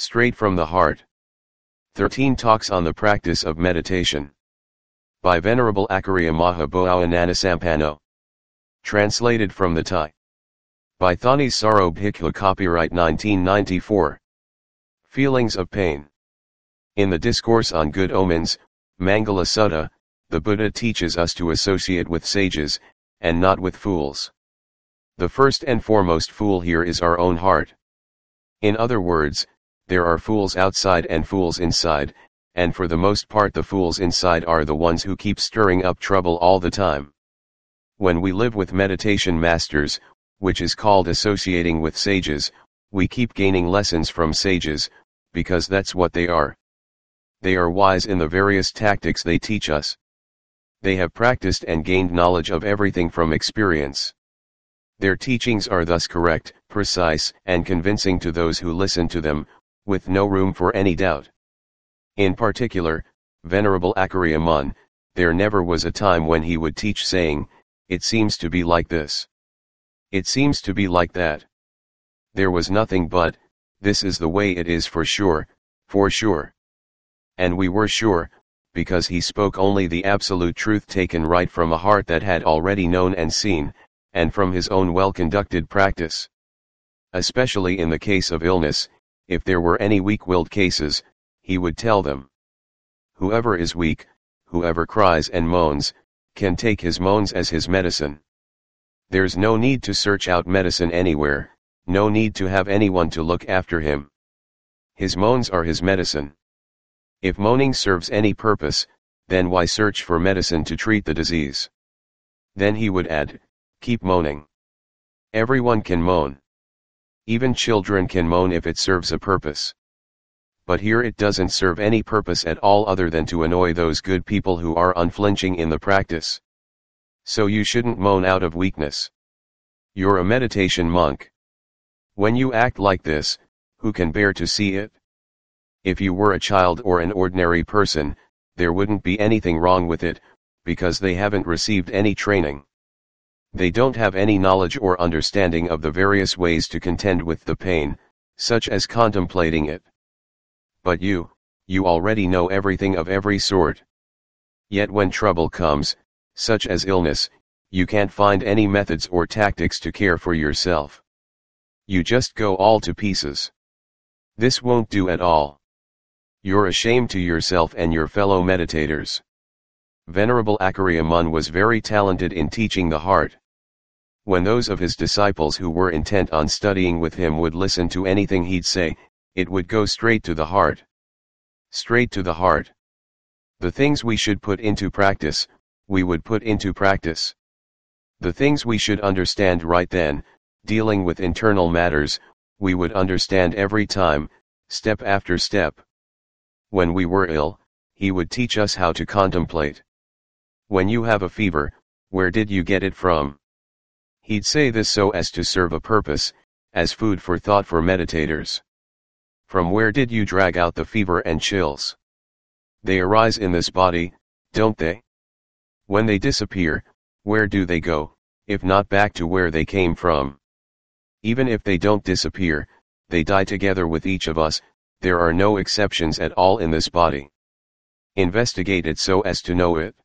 Straight from the Heart. 13 Talks on the Practice of Meditation. By Venerable Acariya Maha Boowa Ñanasampanno. Translated from the Thai. By Thanissaro Bhikkhu, copyright 1994. Feelings of Pain. In the Discourse on Good Omens, Mangala Sutta, the Buddha teaches us to associate with sages, and not with fools. The first and foremost fool here is our own heart. In other words, there are fools outside and fools inside, and for the most part the fools inside are the ones who keep stirring up trouble all the time. When we live with meditation masters, which is called associating with sages, we keep gaining lessons from sages, because that's what they are. They are wise in the various tactics they teach us. They have practiced and gained knowledge of everything from experience. Their teachings are thus correct, precise, and convincing to those who listen to them, with no room for any doubt. In particular, Venerable Acariya Mun, there never was a time when he would teach saying, "It seems to be like this. It seems to be like that." There was nothing but, "This is the way it is for sure, for sure." And we were sure, because he spoke only the absolute truth taken right from a heart that had already known and seen, and from his own well-conducted practice. Especially in the case of illness, if there were any weak-willed cases, he would tell them. Whoever is weak, whoever cries and moans, can take his moans as his medicine. There's no need to search out medicine anywhere, no need to have anyone to look after him. His moans are his medicine. If moaning serves any purpose, then why search for medicine to treat the disease? Then he would add, keep moaning. Everyone can moan. Even children can moan if it serves a purpose. But here it doesn't serve any purpose at all other than to annoy those good people who are unflinching in the practice. So you shouldn't moan out of weakness. You're a meditation monk. When you act like this, who can bear to see it? If you were a child or an ordinary person, there wouldn't be anything wrong with it, because they haven't received any training. They don't have any knowledge or understanding of the various ways to contend with the pain, such as contemplating it. But you already know everything of every sort. Yet when trouble comes, such as illness, you can't find any methods or tactics to care for yourself. You just go all to pieces. This won't do at all. You're a shame to yourself and your fellow meditators. Venerable Acariya Mun was very talented in teaching the heart. When those of his disciples who were intent on studying with him would listen to anything he'd say, it would go straight to the heart. Straight to the heart. The things we should put into practice, we would put into practice. The things we should understand right then, dealing with internal matters, we would understand every time, step after step. When we were ill, he would teach us how to contemplate. When you have a fever, where did you get it from? He'd say this so as to serve a purpose, as food for thought for meditators. From where did you drag out the fever and chills? They arise in this body, don't they? When they disappear, where do they go, if not back to where they came from? Even if they don't disappear, they die together with each of us. There are no exceptions at all in this body. Investigate it so as to know it.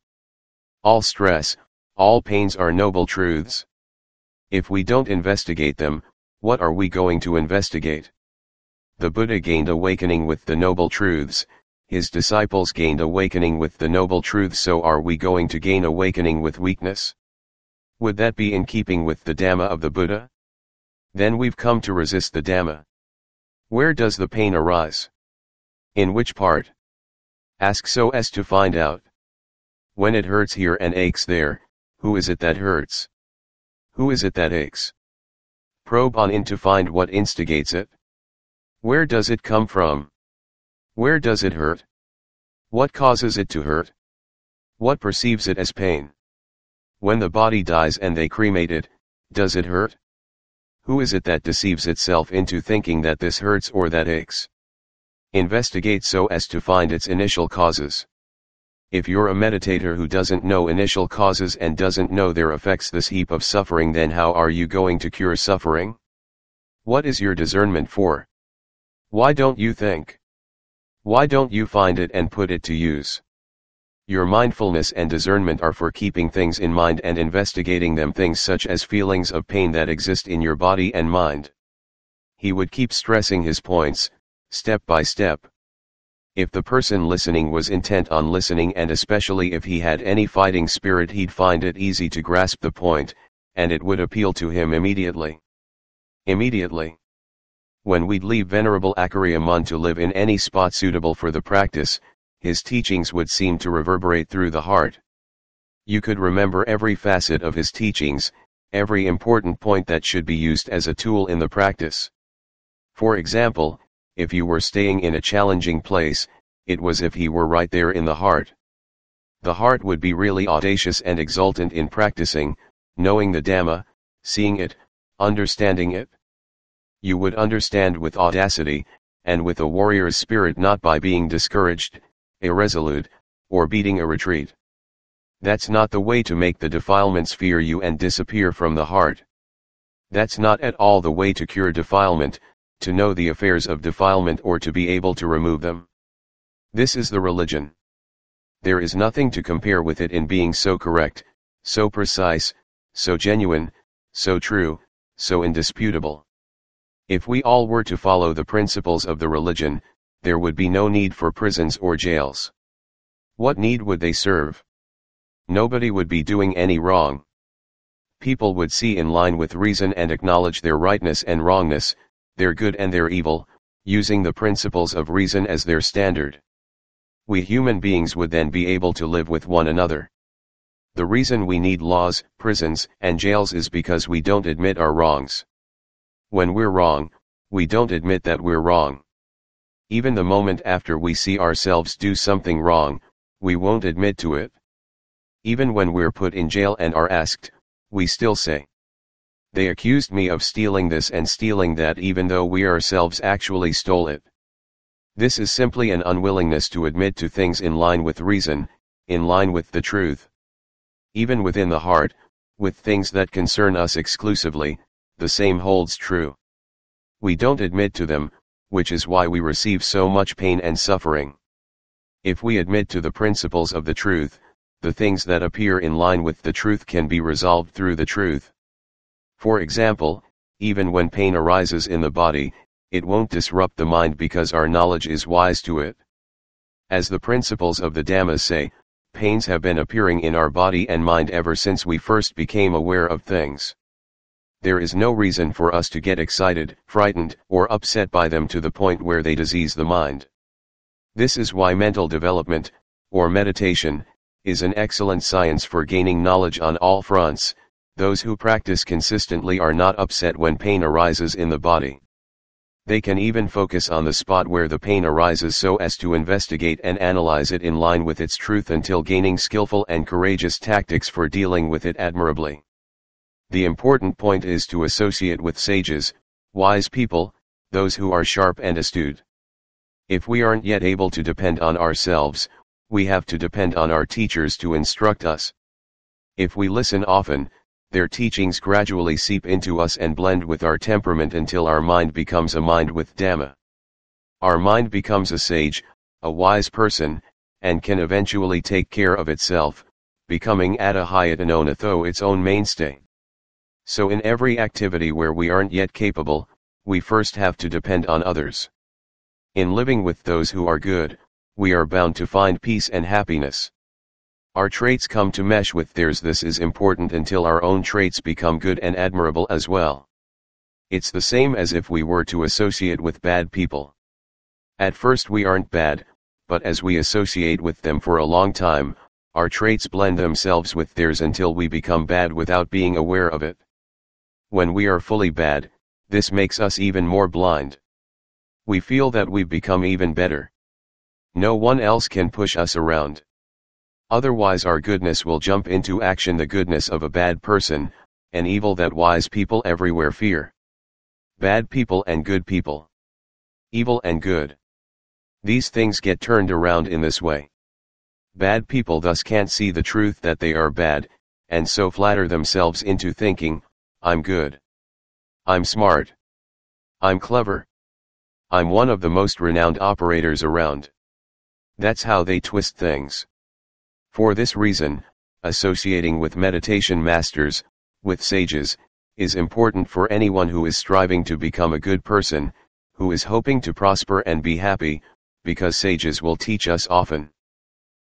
All stress, all pains are noble truths. If we don't investigate them, what are we going to investigate? The Buddha gained awakening with the noble truths, his disciples gained awakening with the noble truths, so are we going to gain awakening with weakness? Would that be in keeping with the Dhamma of the Buddha? Then we've come to resist the Dhamma. Where does the pain arise? In which part? Ask so as to find out. When it hurts here and aches there, who is it that hurts? Who is it that aches? Probe on in to find what instigates it. Where does it come from? Where does it hurt? What causes it to hurt? What perceives it as pain? When the body dies and they cremate it, does it hurt? Who is it that deceives itself into thinking that this hurts or that aches? Investigate so as to find its initial causes. If you're a meditator who doesn't know initial causes and doesn't know their effects, this heap of suffering, then how are you going to cure suffering? What is your discernment for? Why don't you think? Why don't you find it and put it to use? Your mindfulness and discernment are for keeping things in mind and investigating them, things such as feelings of pain that exist in your body and mind. He would keep stressing his points, step by step. If the person listening was intent on listening, and especially if he had any fighting spirit, he'd find it easy to grasp the point, and it would appeal to him immediately. Immediately. When we'd leave Venerable Acariya to live in any spot suitable for the practice, his teachings would seem to reverberate through the heart. You could remember every facet of his teachings, every important point that should be used as a tool in the practice. For example, if you were staying in a challenging place, it was if he were right there in the heart. The heart would be really audacious and exultant in practicing, knowing the Dhamma, seeing it, understanding it. You would understand with audacity, and with a warrior's spirit, not by being discouraged, irresolute, or beating a retreat. That's not the way to make the defilements fear you and disappear from the heart. That's not at all the way to cure defilement, to know the affairs of defilement or to be able to remove them. This is the religion. There is nothing to compare with it in being so correct, so precise, so genuine, so true, so indisputable. If we all were to follow the principles of the religion, there would be no need for prisons or jails. What need would they serve? Nobody would be doing any wrong. People would see in line with reason and acknowledge their rightness and wrongness, their good and their evil, using the principles of reason as their standard. We human beings would then be able to live with one another. The reason we need laws, prisons, and jails is because we don't admit our wrongs. When we're wrong, we don't admit that we're wrong. Even the moment after we see ourselves do something wrong, we won't admit to it. Even when we're put in jail and are asked, we still say, "They accused me of stealing this and stealing that," even though we ourselves actually stole it. This is simply an unwillingness to admit to things in line with reason, in line with the truth. Even within the heart, with things that concern us exclusively, the same holds true. We don't admit to them, which is why we receive so much pain and suffering. If we admit to the principles of the truth, the things that appear in line with the truth can be resolved through the truth. For example, even when pain arises in the body, it won't disrupt the mind because our knowledge is wise to it. As the principles of the Dhamma say, pains have been appearing in our body and mind ever since we first became aware of things. There is no reason for us to get excited, frightened, or upset by them to the point where they disease the mind. This is why mental development, or meditation, is an excellent science for gaining knowledge on all fronts. Those who practice consistently are not upset when pain arises in the body. They can even focus on the spot where the pain arises so as to investigate and analyze it in line with its truth until gaining skillful and courageous tactics for dealing with it admirably. The important point is to associate with sages, wise people, those who are sharp and astute. If we aren't yet able to depend on ourselves, we have to depend on our teachers to instruct us. If we listen often, their teachings gradually seep into us and blend with our temperament until our mind becomes a mind with Dhamma. Our mind becomes a sage, a wise person, and can eventually take care of itself, becoming Attahayatano its own mainstay. So in every activity where we aren't yet capable, we first have to depend on others. In living with those who are good, we are bound to find peace and happiness. Our traits come to mesh with theirs. This is important until our own traits become good and admirable as well. It's the same as if we were to associate with bad people. At first we aren't bad, but as we associate with them for a long time, our traits blend themselves with theirs until we become bad without being aware of it. When we are fully bad, this makes us even more blind. We feel that we've become even better. No one else can push us around. Otherwise our goodness will jump into action, the goodness of a bad person, an evil that wise people everywhere fear. Bad people and good people. Evil and good. These things get turned around in this way. Bad people thus can't see the truth that they are bad, and so flatter themselves into thinking, "I'm good. I'm smart. I'm clever. I'm one of the most renowned operators around. That's how they twist things. For this reason, associating with meditation masters, with sages, is important for anyone who is striving to become a good person, who is hoping to prosper and be happy, because sages will teach us often.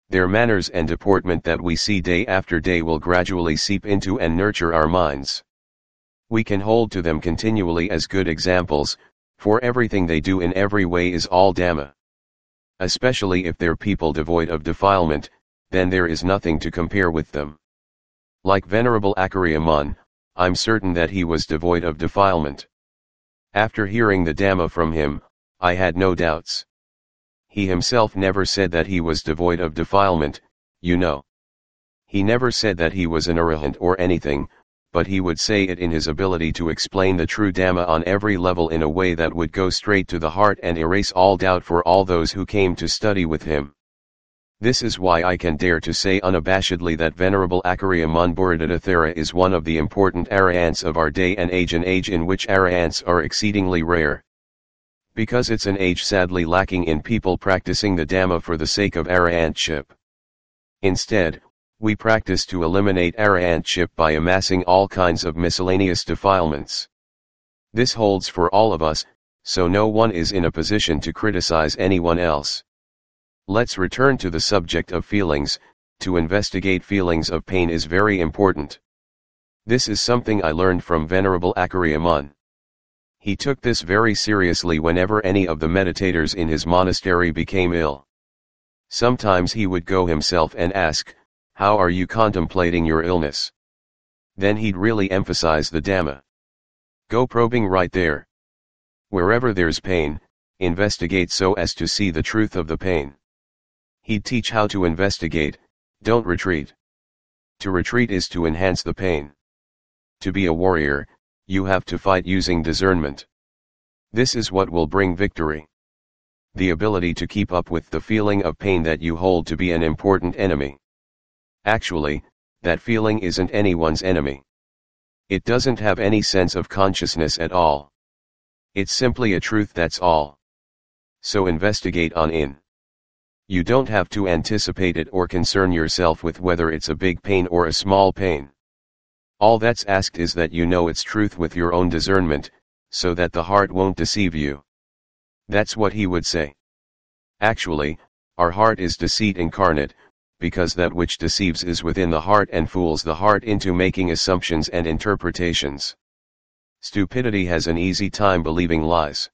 Their manners and deportment that we see day after day will gradually seep into and nurture our minds. We can hold to them continually as good examples, for everything they do in every way is all Dhamma. Especially if they're people devoid of defilement, then there is nothing to compare with them. Like Venerable Acariya, I'm certain that he was devoid of defilement. After hearing the Dhamma from him, I had no doubts. He himself never said that he was devoid of defilement, you know. He never said that he was an arahant or anything, but he would say it in his ability to explain the true Dhamma on every level in a way that would go straight to the heart and erase all doubt for all those who came to study with him. This is why I can dare to say unabashedly that Venerable Acariya Buddhadathara is one of the important arahants of our day and age, an age in which arahants are exceedingly rare. Because it's an age sadly lacking in people practicing the Dhamma for the sake of arahantship. Instead, we practice to eliminate arahantship by amassing all kinds of miscellaneous defilements. This holds for all of us, so no one is in a position to criticize anyone else. Let's return to the subject of feelings. To investigate feelings of pain is very important. This is something I learned from Venerable Acariya. He took this very seriously whenever any of the meditators in his monastery became ill. Sometimes he would go himself and ask, "How are you contemplating your illness?" Then he'd really emphasize the Dhamma. Go probing right there. Wherever there's pain, investigate so as to see the truth of the pain. He'd teach how to investigate, don't retreat. To retreat is to enhance the pain. To be a warrior, you have to fight using discernment. This is what will bring victory. The ability to keep up with the feeling of pain that you hold to be an important enemy. Actually, that feeling isn't anyone's enemy. It doesn't have any sense of consciousness at all. It's simply a truth, that's all. So investigate on in. You don't have to anticipate it or concern yourself with whether it's a big pain or a small pain. All that's asked is that you know its truth with your own discernment, so that the heart won't deceive you. That's what he would say. Actually, our heart is deceit incarnate, because that which deceives is within the heart and fools the heart into making assumptions and interpretations. Stupidity has an easy time believing lies.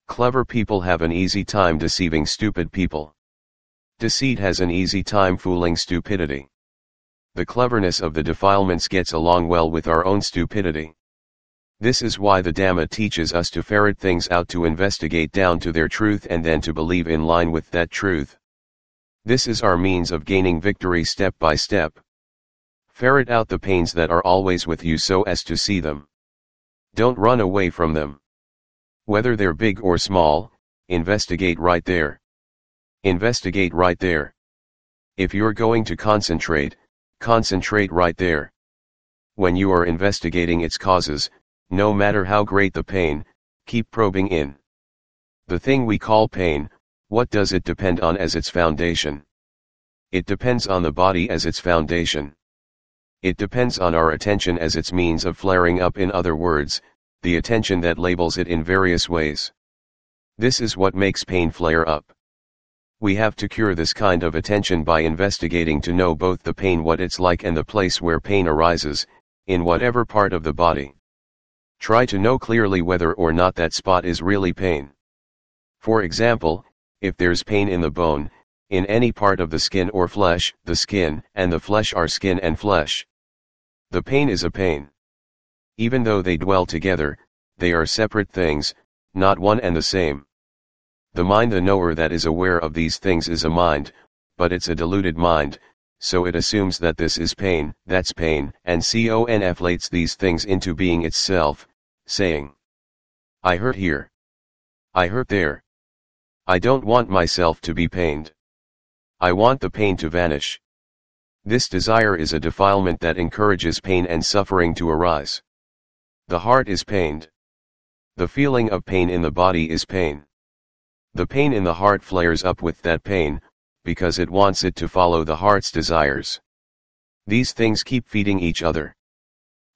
Clever people have an easy time deceiving stupid people. Deceit has an easy time fooling stupidity. The cleverness of the defilements gets along well with our own stupidity. This is why the Dhamma teaches us to ferret things out, to investigate down to their truth and then to believe in line with that truth. This is our means of gaining victory step by step. Ferret out the pains that are always with you so as to see them. Don't run away from them. Whether they're big or small, investigate right there. Investigate right there. If you're going to concentrate right there. When you are investigating its causes, no matter how great the pain, keep probing in. The thing we call pain, what does it depend on as its foundation? It depends on the body as its foundation. It depends on our attention as its means of flaring up, in other words, the attention that labels it in various ways. This is what makes pain flare up. We have to cure this kind of attention by investigating to know both the pain, what it's like, and the place where pain arises, in whatever part of the body. Try to know clearly whether or not that spot is really pain. For example, if there's pain in the bone, in any part of the skin or flesh, the skin and the flesh are skin and flesh. The pain is a pain. Even though they dwell together, they are separate things, not one and the same. The mind, the knower that is aware of these things, is a mind, but it's a deluded mind, so it assumes that this is pain, that's pain, and conflates these things into being itself, saying, I hurt here. I hurt there. I don't want myself to be pained. I want the pain to vanish. This desire is a defilement that encourages pain and suffering to arise. The heart is pained. The feeling of pain in the body is pain. The pain in the heart flares up with that pain, because it wants it to follow the heart's desires. These things keep feeding each other.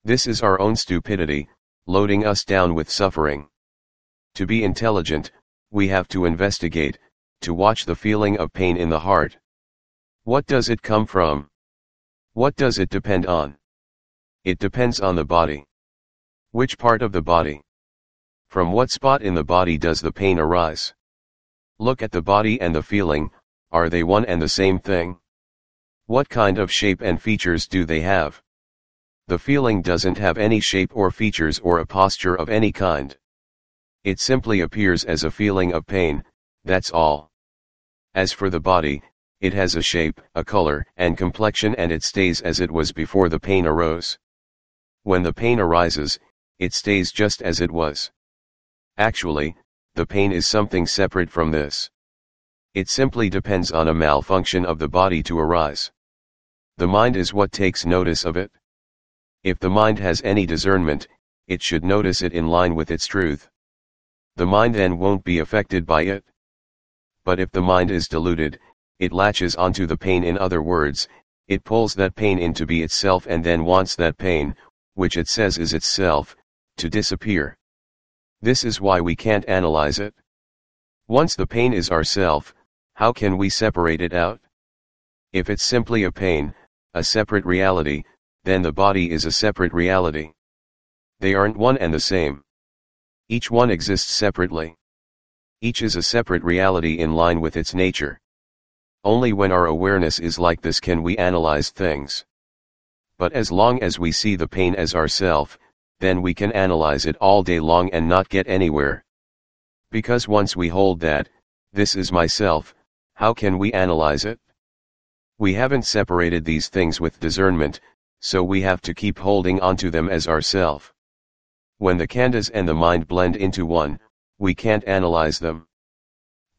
This is our own stupidity, loading us down with suffering. To be intelligent, we have to investigate, to watch the feeling of pain in the heart. What does it come from? What does it depend on? It depends on the body. Which part of the body? From what spot in the body does the pain arise? Look at the body and the feeling, are they one and the same thing? What kind of shape and features do they have? The feeling doesn't have any shape or features or a posture of any kind. It simply appears as a feeling of pain, that's all. As for the body, it has a shape, a color, and complexion, and it stays as it was before the pain arose. When the pain arises, it stays just as it was. Actually, the pain is something separate from this. It simply depends on a malfunction of the body to arise. The mind is what takes notice of it. If the mind has any discernment, it should notice it in line with its truth. The mind then won't be affected by it. But if the mind is deluded, it latches onto the pain. In other words, it pulls that pain in to be itself and then wants that pain, which it says is itself, to disappear. This is why we can't analyze it. Once the pain is ourself, how can we separate it out? If it's simply a pain, a separate reality, then the body is a separate reality. They aren't one and the same. Each one exists separately. Each is a separate reality in line with its nature. Only when our awareness is like this can we analyze things. But as long as we see the pain as ourself, then we can analyze it all day long and not get anywhere. Because once we hold that, this is myself, how can we analyze it? We haven't separated these things with discernment, so we have to keep holding onto them as ourself. When the khandhas and the mind blend into one, we can't analyze them.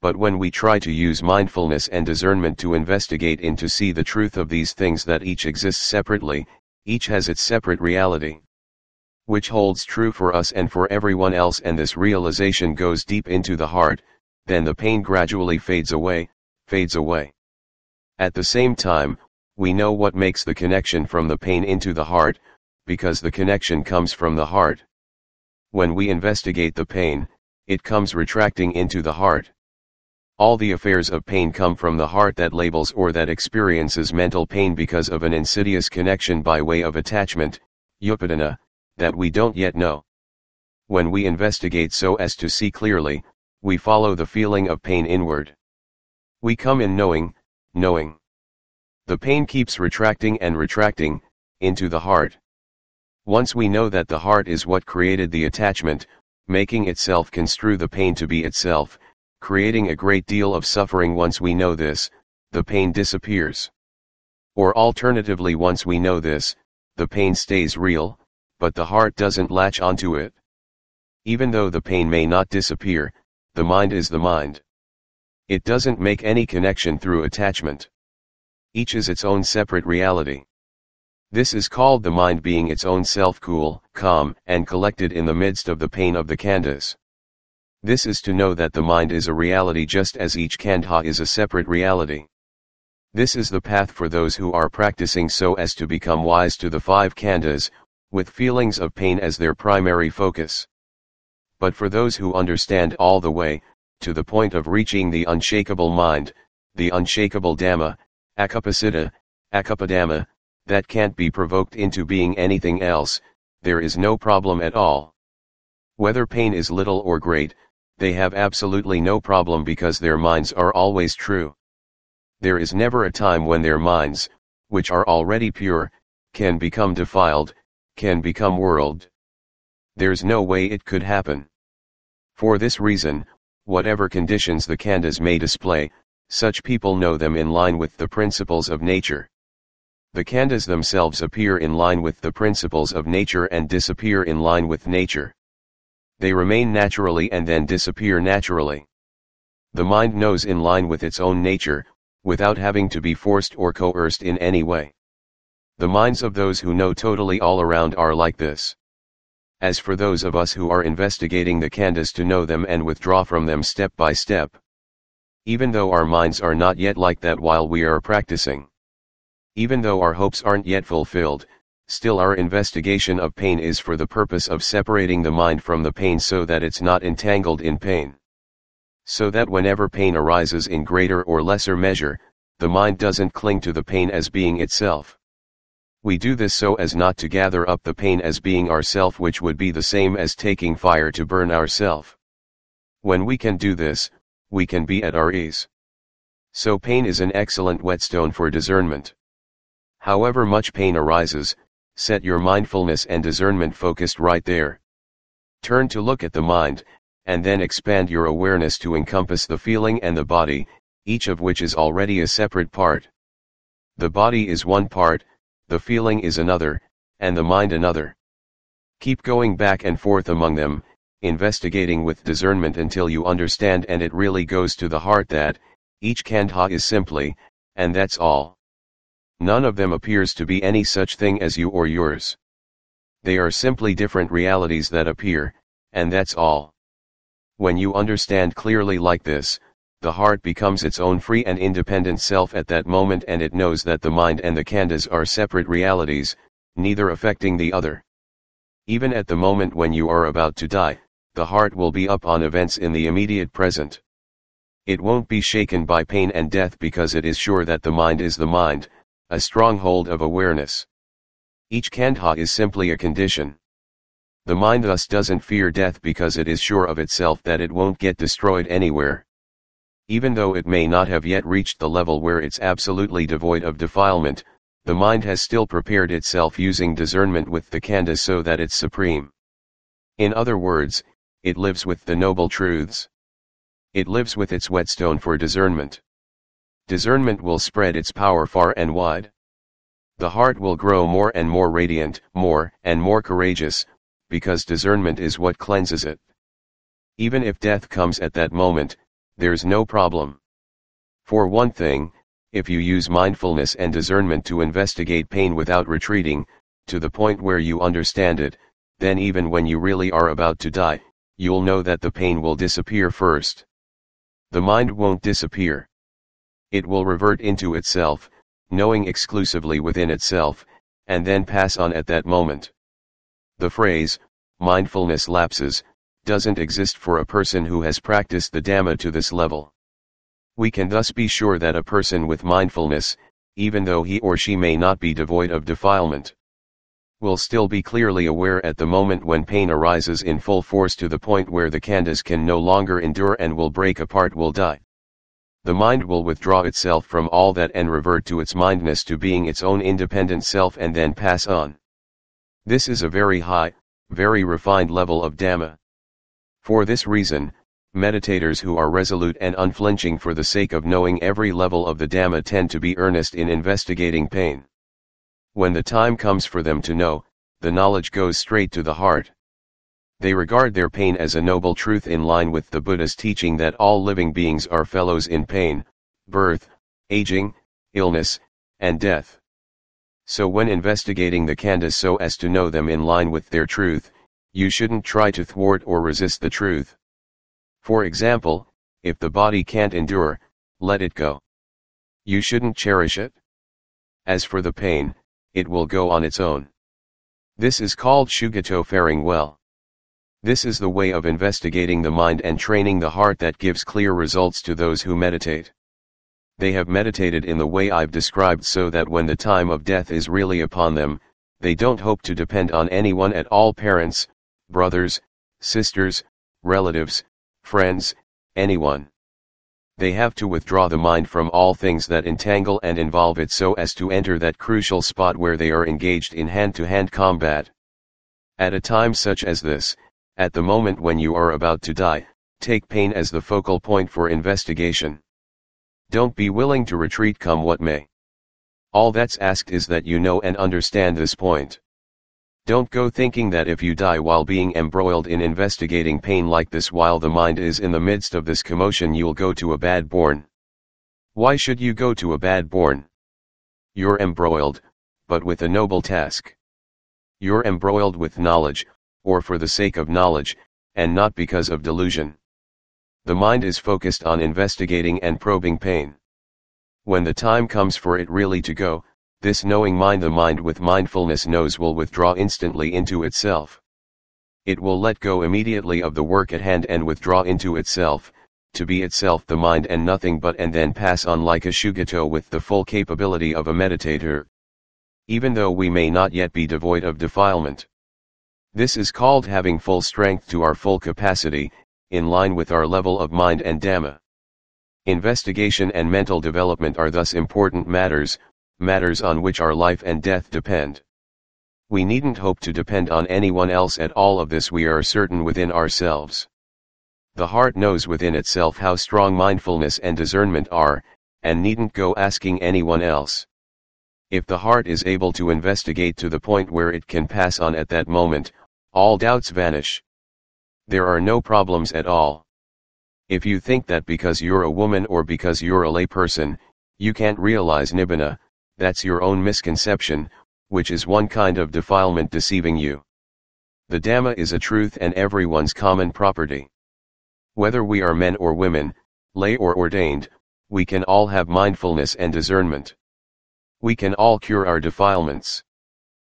But when we try to use mindfulness and discernment to investigate into see the truth of these things, that each exists separately, each has its separate reality, which holds true for us and for everyone else, and this realization goes deep into the heart, then the pain gradually fades away, fades away. At the same time, we know what makes the connection from the pain into the heart, because the connection comes from the heart. When we investigate the pain, it comes retracting into the heart. All the affairs of pain come from the heart that labels or that experiences mental pain because of an insidious connection by way of attachment, upadana, that we don't yet know. When we investigate so as to see clearly, we follow the feeling of pain inward. We come in knowing. The pain keeps retracting and retracting, into the heart. Once we know that the heart is what created the attachment, making itself construe the pain to be itself, creating a great deal of suffering. Once we know this, the pain disappears. Or alternatively, once we know this, the pain stays real, but the heart doesn't latch onto it. Even though the pain may not disappear, the mind is the mind. It doesn't make any connection through attachment. Each is its own separate reality. This is called the mind being its own self, cool, calm, and collected in the midst of the pain of the khandhas. This is to know that the mind is a reality just as each khandha is a separate reality. This is the path for those who are practicing so as to become wise to the 5 khandhas, with feelings of pain as their primary focus. But for those who understand all the way, to the point of reaching the unshakable mind, the unshakable Dhamma, Akupasiddha, Akupadhamma, that can't be provoked into being anything else, there is no problem at all. Whether pain is little or great, they have absolutely no problem because their minds are always true. There is never a time when their minds, which are already pure, can become defiled, can become worlded. There's no way it could happen. For this reason, whatever conditions the khandhas may display, such people know them in line with the principles of nature. The khandhas themselves appear in line with the principles of nature and disappear in line with nature. They remain naturally and then disappear naturally. The mind knows in line with its own nature, without having to be forced or coerced in any way. The minds of those who know totally all around are like this. As for those of us who are investigating the khandhas to know them and withdraw from them step by step, even though our minds are not yet like that while we are practicing, even though our hopes aren't yet fulfilled, still our investigation of pain is for the purpose of separating the mind from the pain so that it's not entangled in pain. So that whenever pain arises in greater or lesser measure, the mind doesn't cling to the pain as being itself. We do this so as not to gather up the pain as being ourself, which would be the same as taking fire to burn ourself. When we can do this, we can be at our ease. So pain is an excellent whetstone for discernment. However much pain arises, set your mindfulness and discernment focused right there. Turn to look at the mind, and then expand your awareness to encompass the feeling and the body, each of which is already a separate part. The body is one part, the feeling is another, and the mind another. Keep going back and forth among them, investigating with discernment until you understand and it really goes to the heart that each khandha is simply, and that's all. None of them appears to be any such thing as you or yours. They are simply different realities that appear, and that's all. When you understand clearly like this, the heart becomes its own free and independent self at that moment, and it knows that the mind and the khandhas are separate realities, neither affecting the other. Even at the moment when you are about to die, the heart will be up on events in the immediate present. It won't be shaken by pain and death because it is sure that the mind is the mind, a stronghold of awareness. Each khandha is simply a condition. The mind thus doesn't fear death because it is sure of itself that it won't get destroyed anywhere. Even though it may not have yet reached the level where it's absolutely devoid of defilement, the mind has still prepared itself using discernment with the khandhas so that it's supreme. In other words, it lives with the noble truths. It lives with its whetstone for discernment. Discernment will spread its power far and wide. The heart will grow more and more radiant, more and more courageous, because discernment is what cleanses it. Even if death comes at that moment, there's no problem. For one thing, if you use mindfulness and discernment to investigate pain without retreating, to the point where you understand it, then even when you really are about to die, you'll know that the pain will disappear first. The mind won't disappear. It will revert into itself, knowing exclusively within itself, and then pass on at that moment. The phrase, mindfulness lapses, doesn't exist for a person who has practiced the Dhamma to this level. We can thus be sure that a person with mindfulness, even though he or she may not be devoid of defilement, will still be clearly aware at the moment when pain arises in full force to the point where the khandhas can no longer endure and will break apart, will die. The mind will withdraw itself from all that and revert to its mindness to being its own independent self and then pass on. This is a very high, very refined level of Dhamma. For this reason, meditators who are resolute and unflinching for the sake of knowing every level of the Dhamma tend to be earnest in investigating pain. When the time comes for them to know, the knowledge goes straight to the heart. They regard their pain as a noble truth in line with the Buddha's teaching that all living beings are fellows in pain, birth, aging, illness, and death. So when investigating the khandhas so as to know them in line with their truth, you shouldn't try to thwart or resist the truth. For example, if the body can't endure, let it go. You shouldn't cherish it. As for the pain, it will go on its own. This is called Shugato, faring well. This is the way of investigating the mind and training the heart that gives clear results to those who meditate. They have meditated in the way I've described so that when the time of death is really upon them, they don't hope to depend on anyone at all: parents, brothers, sisters, relatives, friends, anyone. They have to withdraw the mind from all things that entangle and involve it so as to enter that crucial spot where they are engaged in hand-to-hand combat. At a time such as this, at the moment when you are about to die, take pain as the focal point for investigation. Don't be willing to retreat come what may. All that's asked is that you know and understand this point. Don't go thinking that if you die while being embroiled in investigating pain like this while the mind is in the midst of this commotion, you'll go to a bad bourne. Why should you go to a bad bourne? You're embroiled, but with a noble task. You're embroiled with knowledge, or for the sake of knowledge, and not because of delusion. The mind is focused on investigating and probing pain. When the time comes for it really to go, this knowing mind, the mind with mindfulness knows, will withdraw instantly into itself. It will let go immediately of the work at hand and withdraw into itself, to be itself the mind and nothing but, and then pass on like a Shugato with the full capability of a meditator. Even though we may not yet be devoid of defilement. This is called having full strength to our full capacity, in line with our level of mind and Dhamma. Investigation and mental development are thus important matters, matters on which our life and death depend. We needn't hope to depend on anyone else at all of this. We are certain within ourselves. The heart knows within itself how strong mindfulness and discernment are, and needn't go asking anyone else. If the heart is able to investigate to the point where it can pass on at that moment, all doubts vanish. There are no problems at all. If you think that because you're a woman or because you're a lay person, you can't realize Nibbana, that's your own misconception, which is one kind of defilement deceiving you. The Dhamma is a truth and everyone's common property. Whether we are men or women, lay or ordained, we can all have mindfulness and discernment. We can all cure our defilements.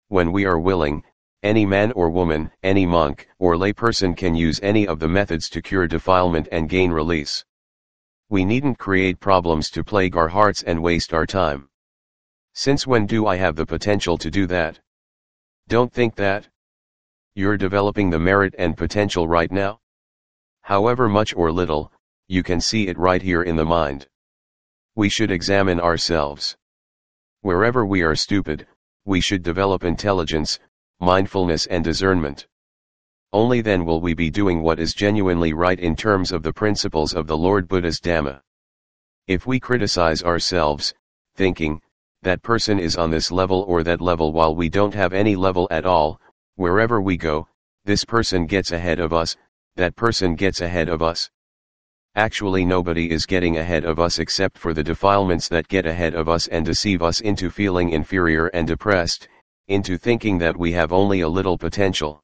When we are willing, any man or woman, any monk or lay person can use any of the methods to cure defilement and gain release. We needn't create problems to plague our hearts and waste our time. Since when do I have the potential to do that? Don't think that. You're developing the merit and potential right now. However much or little, you can see it right here in the mind. We should examine ourselves. Wherever we are stupid, we should develop intelligence, mindfulness and discernment. Only then will we be doing what is genuinely right in terms of the principles of the Lord Buddha's Dhamma. If we criticize ourselves, thinking, that person is on this level or that level while we don't have any level at all, wherever we go, this person gets ahead of us, that person gets ahead of us. Actually nobody is getting ahead of us except for the defilements that get ahead of us and deceive us into feeling inferior and depressed, into thinking that we have only a little potential.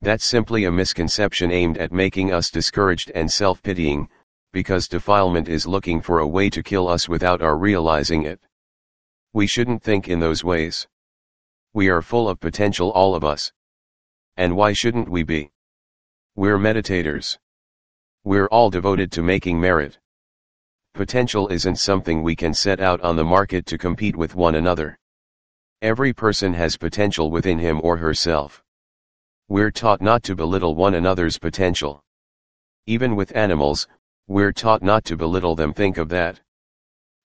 That's simply a misconception aimed at making us discouraged and self-pitying, because defilement is looking for a way to kill us without our realizing it. We shouldn't think in those ways. We are full of potential, all of us. And why shouldn't we be? We're meditators. We're all devoted to making merit. Potential isn't something we can set out on the market to compete with one another. Every person has potential within him or herself. We're taught not to belittle one another's potential. Even with animals, we're taught not to belittle them. Think of that.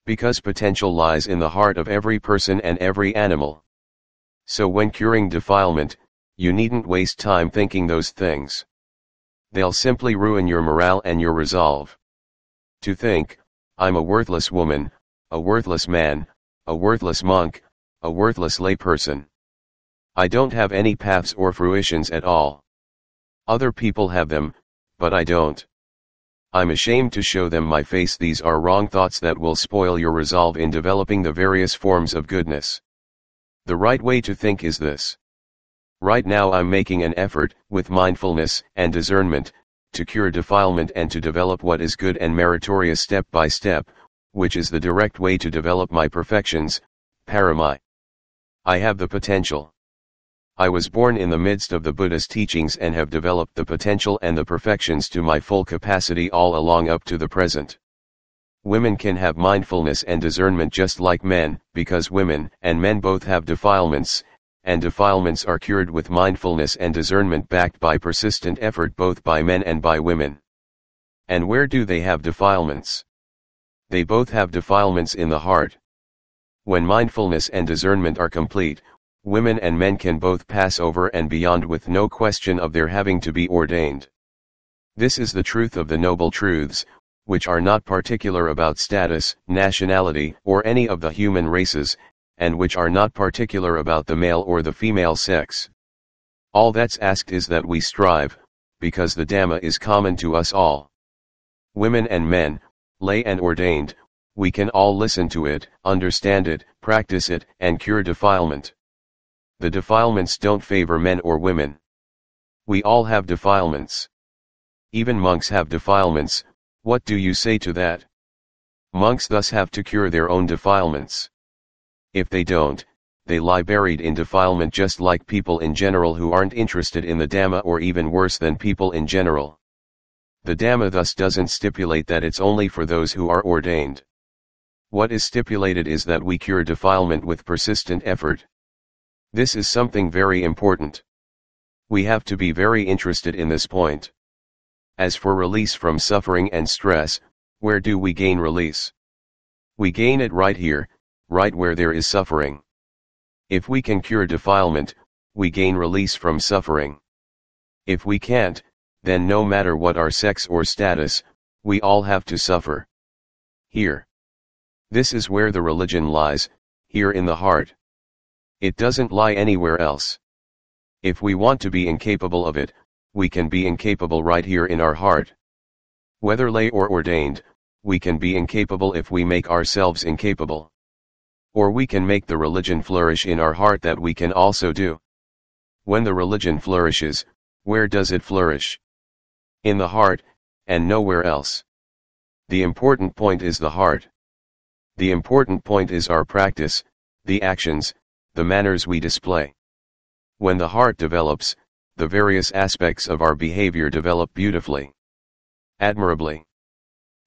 Because potential lies in the heart of every person and every animal. So when curing defilement, you needn't waste time thinking those things. They'll simply ruin your morale and your resolve. To think, I'm a worthless woman, a worthless man, a worthless monk, a worthless layperson. I don't have any paths or fruitions at all. Other people have them, but I don't. I'm ashamed to show them my face. These are wrong thoughts that will spoil your resolve in developing the various forms of goodness. The right way to think is this. Right now I'm making an effort, with mindfulness and discernment, to cure defilement and to develop what is good and meritorious step by step, which is the direct way to develop my perfections, paramai. I have the potential. I was born in the midst of the Buddha's teachings and have developed the potential and the perfections to my full capacity all along up to the present. Women can have mindfulness and discernment just like men, because women and men both have defilements, and defilements are cured with mindfulness and discernment backed by persistent effort both by men and by women. And where do they have defilements? They both have defilements in the heart. When mindfulness and discernment are complete, women and men can both pass over and beyond with no question of their having to be ordained. This is the truth of the noble truths, which are not particular about status, nationality, or any of the human races, and which are not particular about the male or the female sex. All that's asked is that we strive, because the Dhamma is common to us all. Women and men, lay and ordained, we can all listen to it, understand it, practice it, and cure defilement. The defilements don't favor men or women. We all have defilements. Even monks have defilements. What do you say to that? Monks thus have to cure their own defilements. If they don't, they lie buried in defilement, just like people in general who aren't interested in the Dhamma, or even worse than people in general. The Dhamma thus doesn't stipulate that it's only for those who are ordained. What is stipulated is that we cure defilement with persistent effort. This is something very important. We have to be very interested in this point. As for release from suffering and stress, where do we gain release? We gain it right here, right where there is suffering. If we can cure defilement, we gain release from suffering. If we can't, then no matter what our sex or status, we all have to suffer. Here. This is where the religion lies, here in the heart. It doesn't lie anywhere else. If we want to be incapable of it, we can be incapable right here in our heart. Whether lay or ordained, we can be incapable if we make ourselves incapable. Or we can make the religion flourish in our heart, that we can also do. When the religion flourishes, where does it flourish? In the heart, and nowhere else. The important point is the heart. The important point is our practice, the actions, the manners we display. When the heart develops, the various aspects of our behavior develop beautifully, admirably.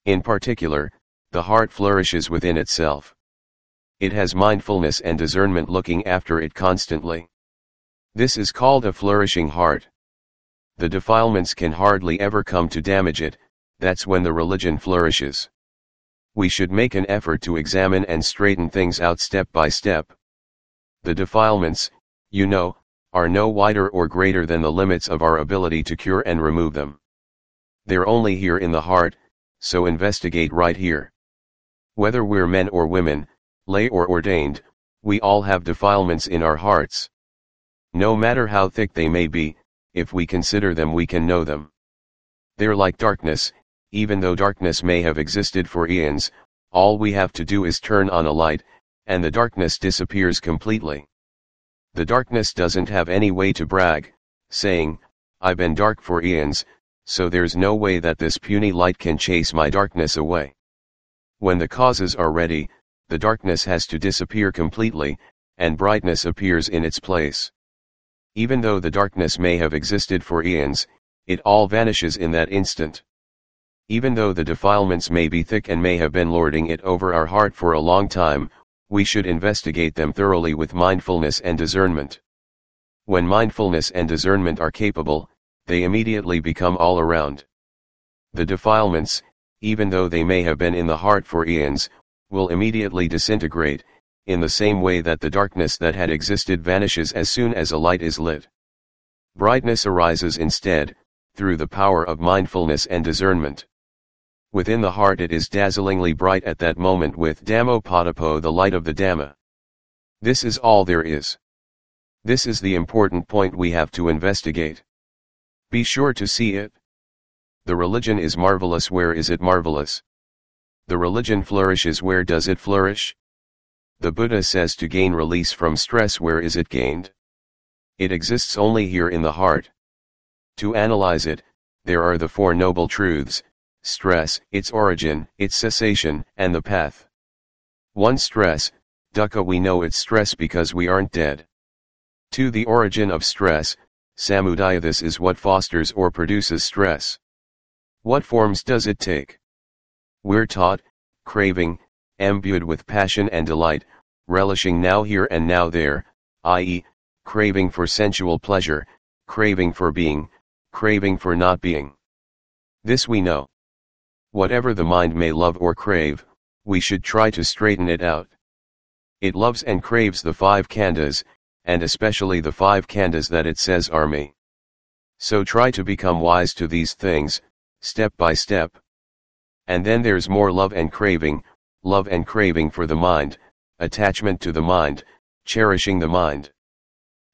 In particular, the heart flourishes within itself. It has mindfulness and discernment looking after it constantly. This is called a flourishing heart. The defilements can hardly ever come to damage it. That's when the religion flourishes. We should make an effort to examine and straighten things out step by step. The defilements, you know, are no wider or greater than the limits of our ability to cure and remove them. They're only here in the heart, so investigate right here. Whether we're men or women, lay or ordained, we all have defilements in our hearts. No matter how thick they may be, if we consider them, we can know them. They're like darkness. Even though darkness may have existed for eons, all we have to do is turn on a light, and the darkness disappears completely. The darkness doesn't have any way to brag, saying, I've been dark for eons, so there's no way that this puny light can chase my darkness away. When the causes are ready, the darkness has to disappear completely, and brightness appears in its place. Even though the darkness may have existed for eons, it all vanishes in that instant. Even though the defilements may be thick and may have been lording it over our heart for a long time, we should investigate them thoroughly with mindfulness and discernment. When mindfulness and discernment are capable, they immediately become all around. The defilements, even though they may have been in the heart for eons, will immediately disintegrate, in the same way that the darkness that had existed vanishes as soon as a light is lit. Brightness arises instead, through the power of mindfulness and discernment. Within the heart it is dazzlingly bright at that moment with Dhammopadappo, the light of the Dhamma. This is all there is. This is the important point we have to investigate. Be sure to see it. The religion is marvelous. Where is it marvelous? The religion flourishes. Where does it flourish? The Buddha says to gain release from stress. Where is it gained? It exists only here in the heart. To analyze it, there are the Four Noble Truths: stress, its origin, its cessation, and the path. 1. Stress, dukkha. We know it's stress because we aren't dead. 2. The origin of stress, samudaya. This is what fosters or produces stress. What forms does it take? We're taught, craving, imbued with passion and delight, relishing now here and now there, i.e., craving for sensual pleasure, craving for being, craving for not being. This we know. Whatever the mind may love or crave, we should try to straighten it out. It loves and craves the 5 khandhas, and especially the 5 khandhas that it says are me. So try to become wise to these things, step by step. And then there's more love and craving for the mind, attachment to the mind, cherishing the mind.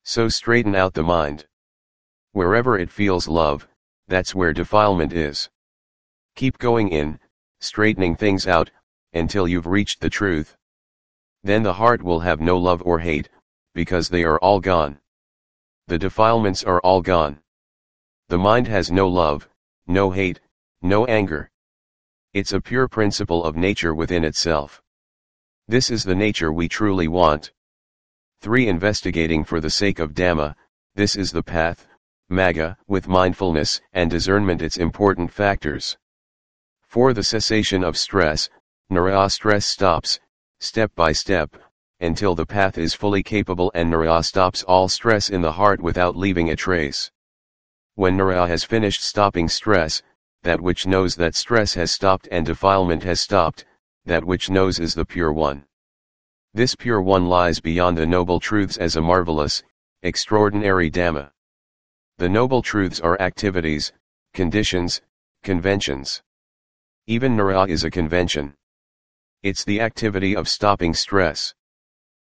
So straighten out the mind. Wherever it feels love, that's where defilement is. Keep going in, straightening things out, until you've reached the truth. Then the heart will have no love or hate, because they are all gone. The defilements are all gone. The mind has no love, no hate, no anger. It's a pure principle of nature within itself. This is the nature we truly want. 3. Investigating for the sake of Dhamma, this is the path, Magga, with mindfulness and discernment its important factors. 4. The cessation of stress, Nara stress stops, step by step, until the path is fully capable and Nara stops all stress in the heart without leaving a trace. When Nara has finished stopping stress, that which knows that stress has stopped and defilement has stopped, that which knows is the pure one. This pure one lies beyond the noble truths as a marvelous, extraordinary Dhamma. The noble truths are activities, conditions, conventions. Even Nara is a convention. It's the activity of stopping stress.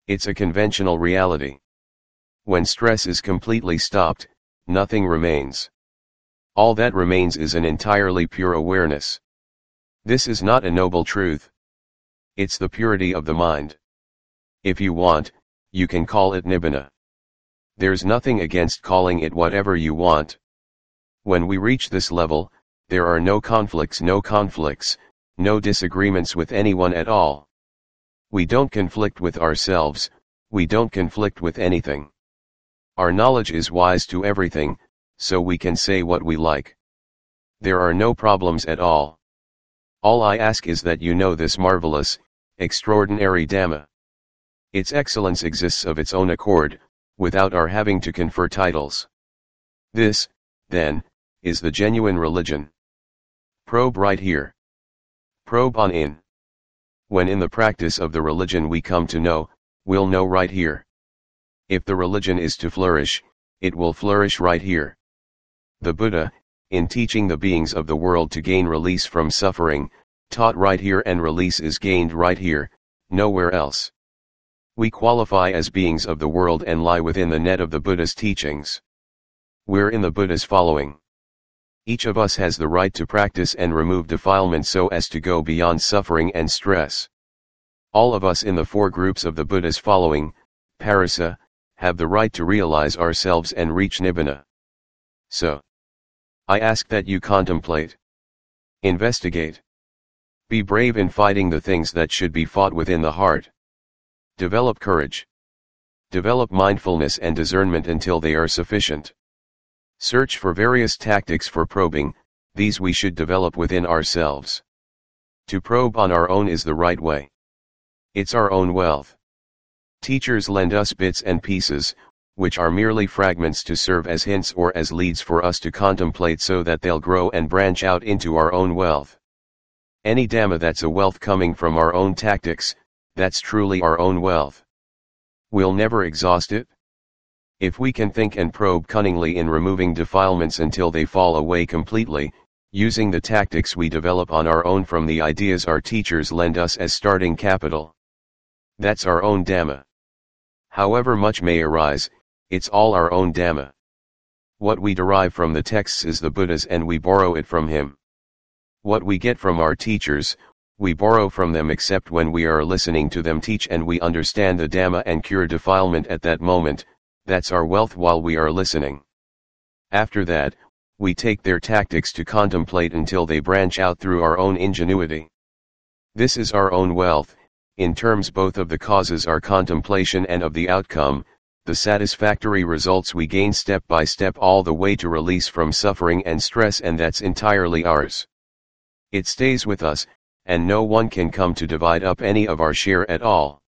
It's a conventional reality. When stress is completely stopped, nothing remains. All that remains is an entirely pure awareness. This is not a noble truth. It's the purity of the mind. If you want, you can call it Nibbana. There's nothing against calling it whatever you want. When we reach this level, there are no conflicts, no disagreements with anyone at all. We don't conflict with ourselves, we don't conflict with anything. Our knowledge is wise to everything, so we can say what we like. There are no problems at all. All I ask is that you know this marvelous, extraordinary Dhamma. Its excellence exists of its own accord, without our having to confer titles. This, then, is the genuine religion. Probe right here. Probe on in. When in the practice of the religion we come to know, we'll know right here. If the religion is to flourish, it will flourish right here. The Buddha, in teaching the beings of the world to gain release from suffering, taught right here, and release is gained right here, nowhere else. We qualify as beings of the world and lie within the net of the Buddha's teachings. We're in the Buddha's following. Each of us has the right to practice and remove defilement so as to go beyond suffering and stress. All of us in the 4 groups of the Buddha's following, Parasa, have the right to realize ourselves and reach Nibbana. So, I ask that you contemplate. Investigate. Be brave in fighting the things that should be fought within the heart. Develop courage. Develop mindfulness and discernment until they are sufficient. Search for various tactics for probing, these we should develop within ourselves. To probe on our own is the right way. It's our own wealth. Teachers lend us bits and pieces, which are merely fragments to serve as hints or as leads for us to contemplate so that they'll grow and branch out into our own wealth. Any Dhamma that's a wealth coming from our own tactics, that's truly our own wealth. We'll never exhaust it. If we can think and probe cunningly in removing defilements until they fall away completely, using the tactics we develop on our own from the ideas our teachers lend us as starting capital. That's our own Dhamma. However much may arise, it's all our own Dhamma. What we derive from the texts is the Buddha's and we borrow it from him. What we get from our teachers, we borrow from them except when we are listening to them teach and we understand the Dhamma and cure defilement at that moment. That's our wealth while we are listening. After that, we take their tactics to contemplate until they branch out through our own ingenuity. This is our own wealth, in terms both of the causes our contemplation and of the outcome, the satisfactory results we gain step by step all the way to release from suffering and stress, and that's entirely ours. It stays with us, and no one can come to divide up any of our share at all.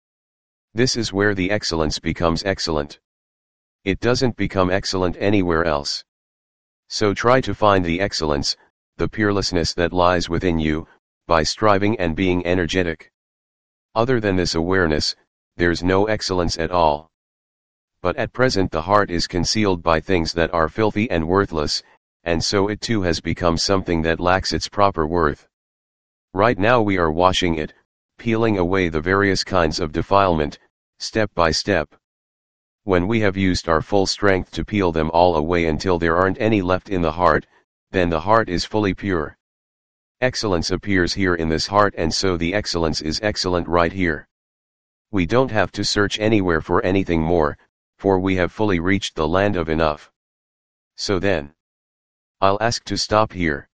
This is where the excellence becomes excellent. It doesn't become excellent anywhere else. So try to find the excellence, the peerlessness that lies within you, by striving and being energetic. Other than this awareness, there's no excellence at all. But at present the heart is concealed by things that are filthy and worthless, and so it too has become something that lacks its proper worth. Right now we are washing it, peeling away the various kinds of defilement, step by step. When we have used our full strength to peel them all away until there aren't any left in the heart, then the heart is fully pure. Excellence appears here in this heart, and so the excellence is excellent right here. We don't have to search anywhere for anything more, for we have fully reached the land of enough. So then, I'll ask to stop here.